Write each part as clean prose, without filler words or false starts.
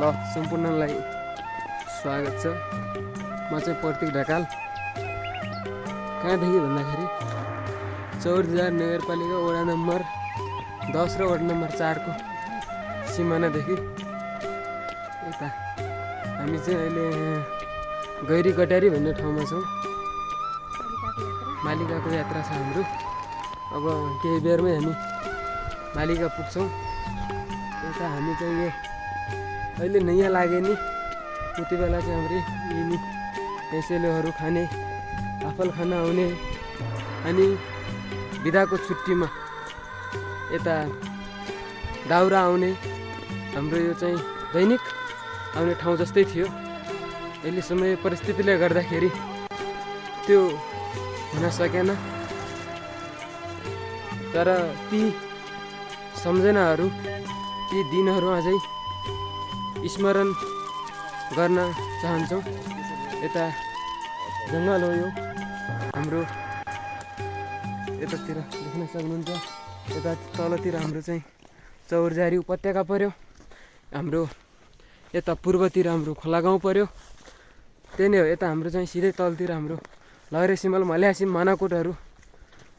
ल सम्पूर्णलाई स्वागत छ। म चाहिँ प्रतीक ढकाल। कहाँदेखि भन्दाखेरि चौरजार नगरपालिका वडा नम्बर 10 र वडा नम्बर 4 को सिमानादेखि यता हामी चाहिँ अहिले गैरी कटारी भन्ने ठाउँमा छौँ। मालिकाको यात्रा छ हाम्रो। अब केही बेरमै हामी मालिका पुग्छौँ। यता हामी चाहिँ यो अहिले नयाँ लागे नि उति बेला चाहिँ हाम्रो यिनी सेलोहरू खाने, आफल खान आउने अनि बिदाको छुट्टीमा यता दाउरा आउने हाम्रो यो चाहिँ दैनिक आउने ठाउँ जस्तै थियो। अहिले समय परिस्थितिले गर्दाखेरि त्यो हुन सकेन, तर ती सम्झनाहरू ती दिनहरू अझै स्मरण गर्न चाहन्छौँ। यता जङ्गल हो यो हाम्रो, यतातिर देख्न सक्नुहुन्छ। यता तलतिर हाम्रो चाहिँ चौरजारी उपत्यका पर्यो, हाम्रो यता पूर्वतिर हाम्रो खोला गाउँ पर्यो। त्यही नै हो। यता हाम्रो चाहिँ सिधै तलतिर हाम्रो लहरे सिमल मल्यासिम मानाकोटहरू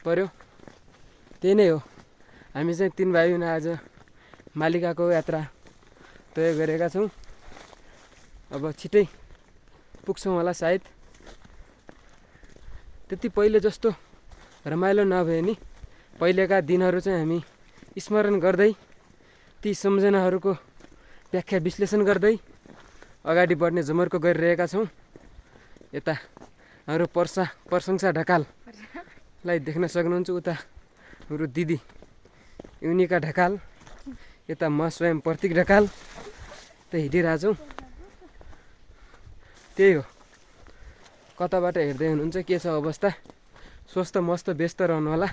पर्यो। त्यही नै हो। हामी चाहिँ 3 भाइ हुन आज मालिकाको यात्रा तय गरेका छौँ। अब छिटै पुग्छौँ होला सायद। त्यति पहिले जस्तो रमाइलो नभए नि पहिलेका दिनहरू चाहिँ हामी स्मरण गर्दै ती सम्झनाहरूको व्याख्या विश्लेषण गर्दै अगाडि बढ्ने जमर्को गरिरहेका छौँ। यता हाम्रो प्रशंसा ढकाललाई देख्न सक्नुहुन्छ। उता हाम्रो दिदी युनिका ढकाल, यता म स्वयं प्रतीक ढकाल त हिँडिरहेछौँ। त्यही हो। कताबाट हेर्दै हुनुहुन्छ, के छ अवस्था? स्वस्थ मस्त व्यस्त रहनु होला।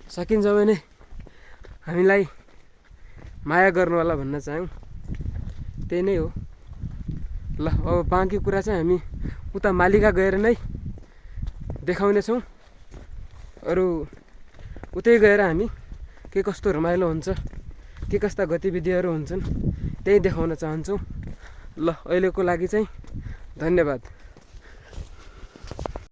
सकिन्छ भने हामीलाई माया गर्नु होला भन्न चाहौँ। त्यही नै हो। ल अब बाँकी कुरा चाहिँ हामी उता मालिका गएर नै देखाउनेछौँ। अरू उतै गएर हामी के कस्तो रमाइलो हुन्छ, के कस्ता गतिविधिहरू हुन्छन् त्यही देखाउन चाहन्छौँ। ल अहिलेको लागि चाहिँ धन्यवाद।